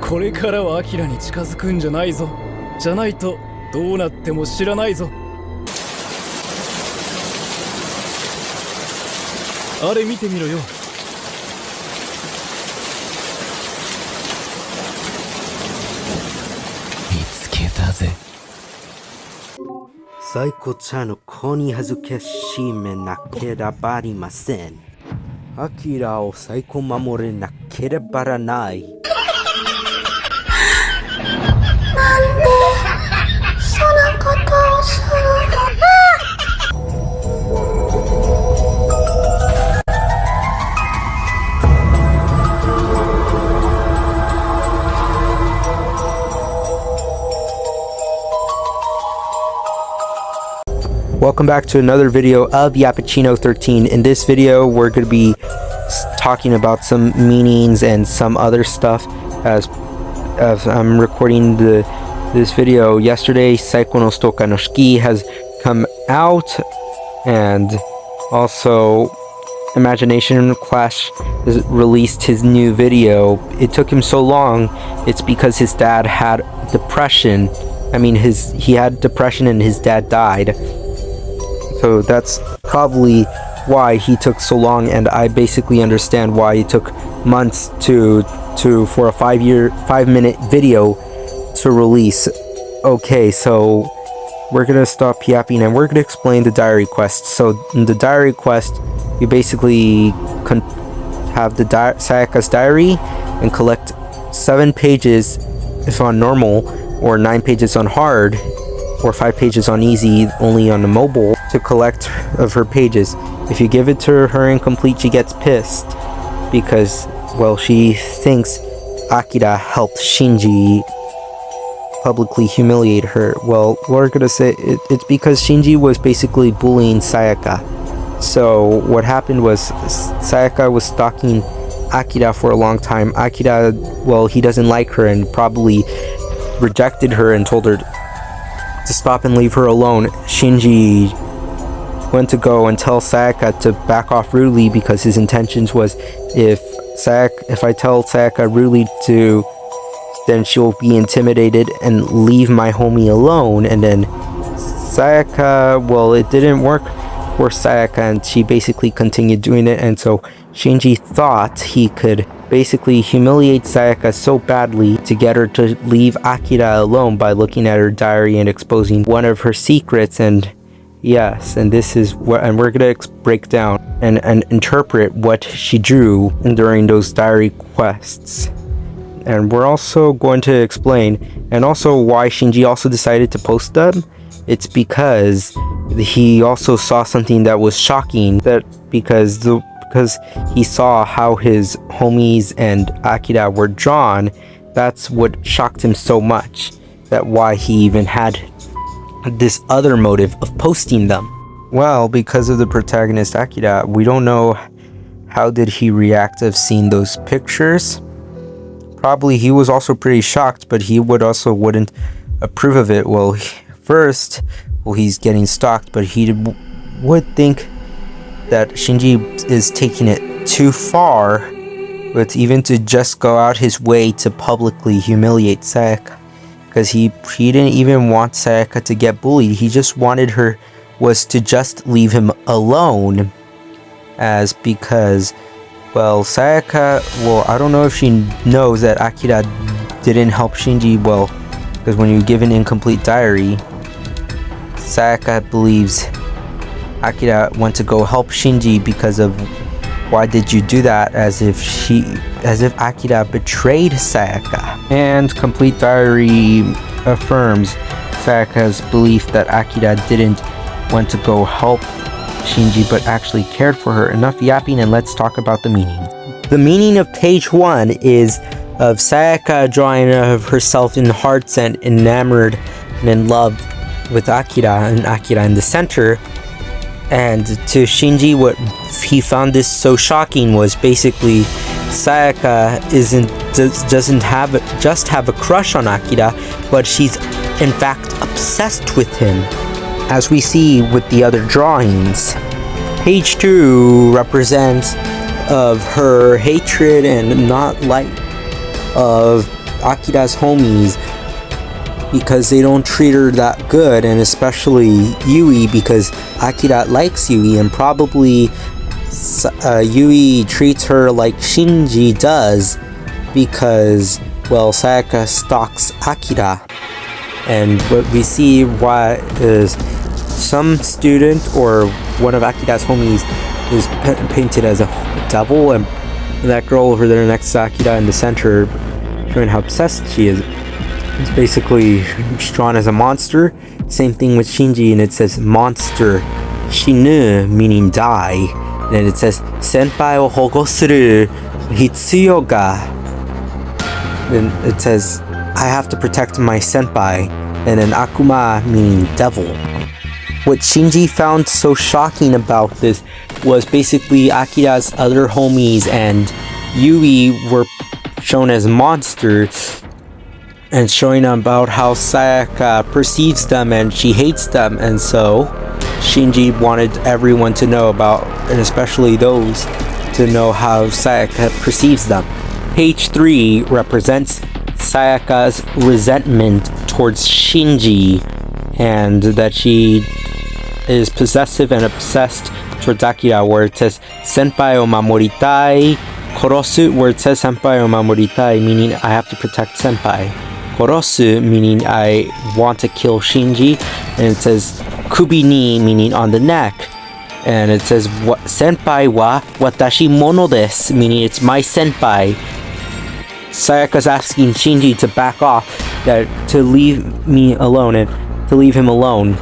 これからはアキラに近づくんじゃないぞ。じゃないとどうなっても知らないぞ。あれ見てみろよ。見つけたぜ。サイコちゃんの子に恥ずかしめなければありません。アキラをサイコ守れなければならない。なんでそのことをするの？Welcome back to another video of Yappuccino 13. In this video, we're going to be talking about some meanings and some other stuff as I'm recording this video. Yesterday, Saiko no Sutoka no Shiki has come out, and also Imagination Clash has released his new video. It took him so long. It's because his dad had depression. He had depression and his dad died. So that's probably why he took so long, and I basically understand why it took months for a 5-minute video to release. Okay, so we're gonna stop yapping and we're gonna explain the diary quest. So in the diary quest, you basically have the Sayaka's diary and collect 7 pages if on normal, or 9 pages on hard, or 5 pages on easy, only on the mobile, to collect of her pages. If you give it to her incomplete, she gets pissed because, well, she thinks Akira helped Shinji publicly humiliate her. Well, we're gonna say it's because Shinji was basically bullying Sayaka. So what happened was Sayaka was stalking Akira for a long time. Akira, well, he doesn't like her and probably rejected her and told her to stop and leave her alone. Shinji went to go and tell Sayaka to back off rudely because his intentions was if I tell Sayaka rudely then she'll be intimidated and leave my homie alone. And then Sayaka, well, it didn't work for Sayaka and she basically continued doing it, and so Shinji thought he could basically humiliate Sayaka so badly to get her to leave Akira alone by looking at her diary and exposing one of her secrets. And yes, and this is what, and we're gonna break down and interpret what she drew during those diary quests. And we're also going to explain and also why Shinji also decided to post them. It's because he also saw something that was shocking, that because he saw how his homies and Akira were drawn. That's what shocked him so much, that why he even had this other motive of posting them. Well, because of the protagonist Akira, we don't know how did he react of seeing those pictures. Probably he was also pretty shocked, but he wouldn't approve of it. Well, first, he's getting stalked, but he would think that Shinji is taking it too far, but even to just go out his way to publicly humiliate Sayaka, because he didn't even want Sayaka to get bullied. He just wanted her was to just leave him alone, because, well, Sayaka, well, I don't know if she knows that Akira didn't help Shinji, well, because when you give an incomplete diary, Sayaka believes Akira went to go help Shinji because of why did you do that, as if Akira betrayed Sayaka. And complete diary affirms Sayaka's belief that Akira didn't want to go help Shinji but actually cared for her. Enough yapping and let's talk about the meaning. The meaning of page 1 is of Sayaka drawing of herself in hearts and enamored and in love with Akira, and Akira in the center. And to Shinji, what he found this so shocking was basically Sayaka doesn't have a crush on Akira, but she's in fact obsessed with him, as we see with the other drawings. Page 2 represents of her hatred and not like of Akira's homies because they don't treat her that good, and especially Yui because Akira likes Yui, and probably Yui treats her like Shinji does because, well, Sayaka stalks Akira. And what we see is some student or one of Akira's homies is painted as a devil, and that girl over there next to Akira in the center, showing how obsessed she is. It's basically drawn as a monster. Same thing with Shinji, and it says monster shinu, meaning die. And then it says senpai o hogo suru hitsuyo ga. Then it says I have to protect my senpai. And then akuma, meaning devil. What Shinji found so shocking about this was basically Akira's other homies and Yui were shown as monsters, and showing about how Sayaka perceives them and she hates them, and so Shinji wanted everyone to know about, and especially those, to know how Sayaka perceives them. Page 3 represents Sayaka's resentment towards Shinji, and that she is possessive and obsessed towards Akira, where it says senpai o mamoritai, korosu, where it says senpai o mamoritai, meaning I have to protect senpai, korosu, meaning I want to kill Shinji, and it says kubi ni, meaning on the neck, and it says senpai wa watashi mono desu, meaning it's my senpai. Sayaka's asking Shinji to back off, to leave me alone, and to leave him alone.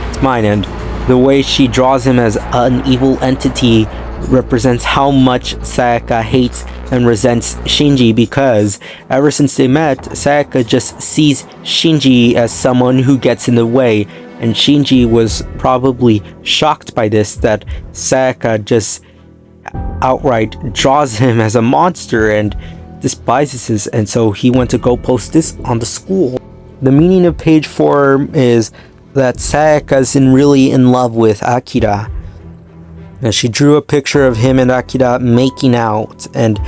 It's mine. And the way she draws him as an evil entity represents how much Sayaka hates and resents Shinji, because ever since they met, Sayaka just sees Shinji as someone who gets in the way, and Shinji was probably shocked by this, that Sayaka just outright draws him as a monster and despises this, and so he went to go post this on the school. The meaning of page 4 is that Sayaka's really in love with Akira. And she drew a picture of him and Akira making out and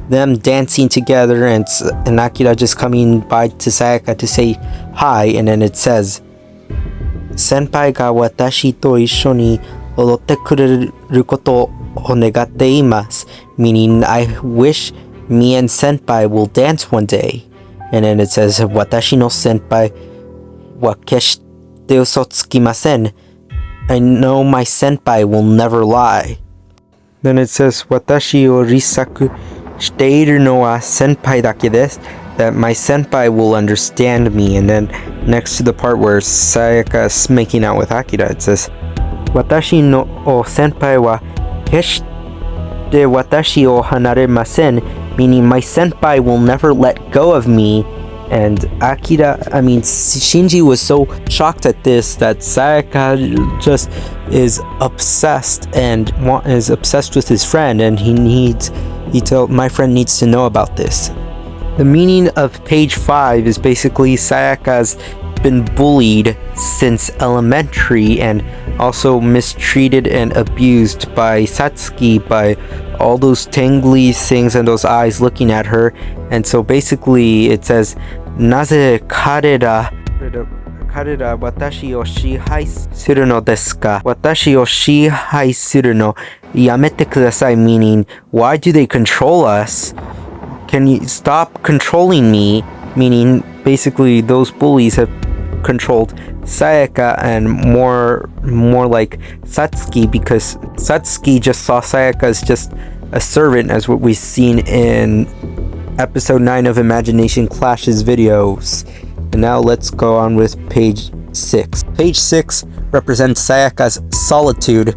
them dancing together, and Akira just coming by to Sayaka to say hi, and then it says senpai ga watashi to issho ni odotte kureru koto o negatte imasu, meaning I wish me and senpai will dance one day. And then it says watashi no senpai wa keshite uso tsukimasen, I know my senpai will never lie. Then it says watashi o risaku shiteiru no wa senpai dake desu, that my senpai will understand me. And then next to the part where Sayaka is making out with Akira, it says watashi no o senpai wa keshite watashi o hanaremasen, meaning my senpai will never let go of me. And Shinji was so shocked at this that Sayaka just is obsessed and is obsessed with his friend, and my friend needs to know about this. The meaning of page 5 is basically Sayaka's been bullied since elementary and also mistreated and abused by Satsuki, by all those tingly things and those eyes looking at her. And so basically it says naze karera watashi o shihai suru no desu ka? Watashi o shihai suru no yamete kudasai, meaning why do they control us? Can you stop controlling me? Meaning basically those bullies have controlled Sayaka, and more like Satsuki, because Satsuki just saw Sayaka as just a servant, as what we've seen in episode 9 of Imagination Clashes videos. And now let's go on with page 6. Page 6 represents Sayaka's solitude,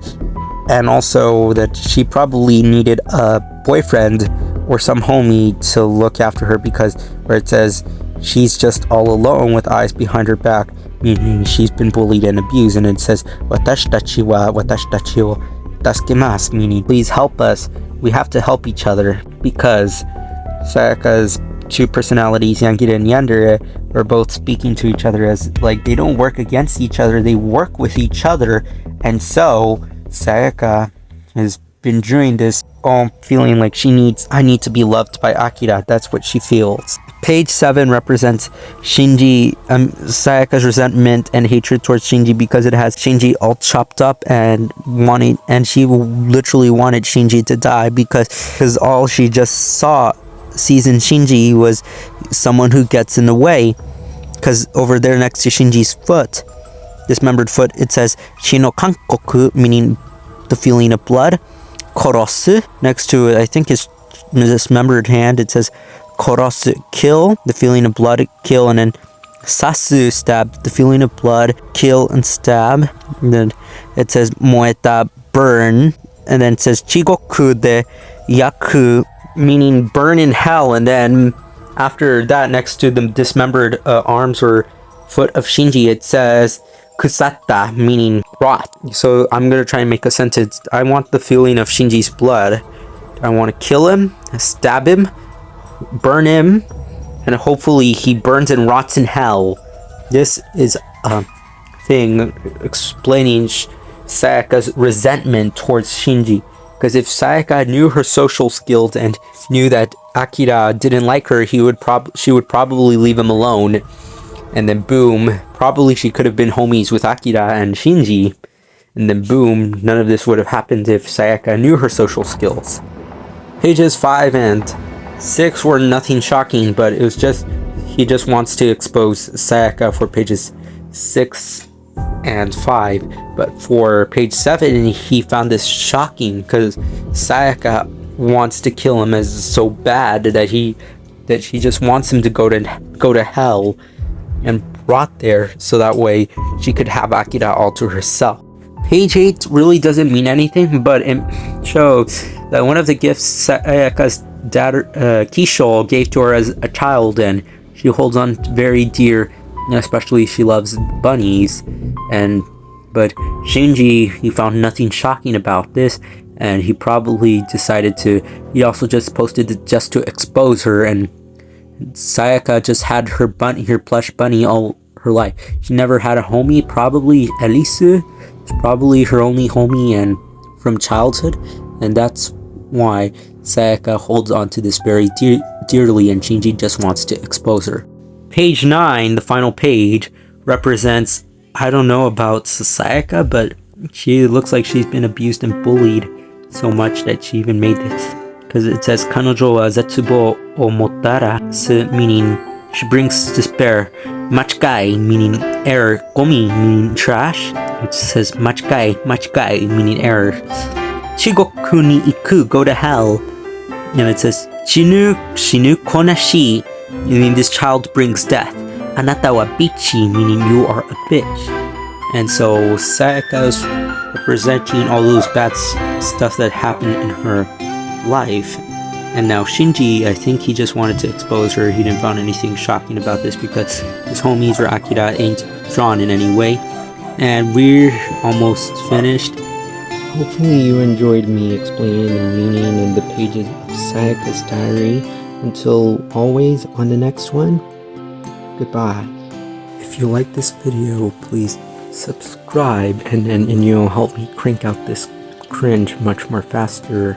and also that she probably needed a boyfriend or some homie to look after her, because where it says she's just all alone with eyes behind her back, meaning she's been bullied and abused. And it says watashi tachi wa watashi tachi o tasukemasu, meaning please help us, we have to help each other, because Sayaka's two personalities, Yankira and Yandere, are both speaking to each other as like they don't work against each other, they work with each other. And so Sayaka has been doing this all feeling like I need to be loved by Akira. That's what she feels. Page 7 represents Sayaka's resentment and hatred towards Shinji because it has Shinji all chopped up and she literally wanted Shinji to die because all she just sees in Shinji was someone who gets in the way. Because over there next to Shinji's foot, dismembered foot, it says Shino Kankoku, meaning the feeling of blood. Korosu, next to it, I think his dismembered hand, it says Korosu, kill, the feeling of blood, kill, and then Sasu, stab, the feeling of blood, kill and stab. And then it says Moeta, burn, and then it says Chigoku de Yaku, meaning burn in hell. And then after that, next to the dismembered arms or foot of Shinji, it says Kusata, meaning rot. So I'm gonna try and make a sentence. I want the feeling of Shinji's blood. I want to kill him, stab him, burn him, and hopefully he burns and rots in hell. This is a thing explaining Sayaka's resentment towards Shinji. Because if Sayaka knew her social skills and knew that Akira didn't like her, she would probably leave him alone. And then boom, probably she could have been homies with Akira and Shinji. And then boom, none of this would have happened if Sayaka knew her social skills. Pages 5 and 6 were nothing shocking, but it was just, he just wants to expose Sayaka for pages 6 and 5. But for page 7, he found this shocking because Sayaka wants to kill him as so bad that she just wants him to go to hell and rot there, so that way she could have Akira all to herself. Page 8 really doesn't mean anything, but it shows that one of the gifts Sayaka's dad, Kisho, gave to her as a child, and she holds on very dear, especially she loves bunnies. But Shinji, he found nothing shocking about this, and he probably decided to, he also just posted it just to expose her, and Sayaka just had her plush bunny all her life. She never had a homie, probably Elisu. It's probably her only homie and from childhood, and that's why Sayaka holds on to this very dearly, and Shinji just wants to expose her. Page 9, the final page, represents, I don't know about Sayaka, but she looks like she's been abused and bullied so much that she even made this. Because it says Kanojo wa zetsubo o motara, meaning she brings despair. Machikai, meaning error. Gomi, meaning trash. It says machikai, meaning error. Chigoku ni iku, go to hell. And it says shinu konashi, meaning this child brings death. Anata wa bichi, meaning you are a bitch. And so Sayaka's representing all those bad stuff that happened in her life. And now Shinji, I think he just wanted to expose her. He didn't find anything shocking about this because his homies or Akira ain't drawn in any way. And we're almost finished. Hopefully you enjoyed me explaining the meaning and the pages of Sayaka's diary. Until always, on the next one, goodbye. If you like this video, please subscribe and you'll help me crank out this cringe much more faster.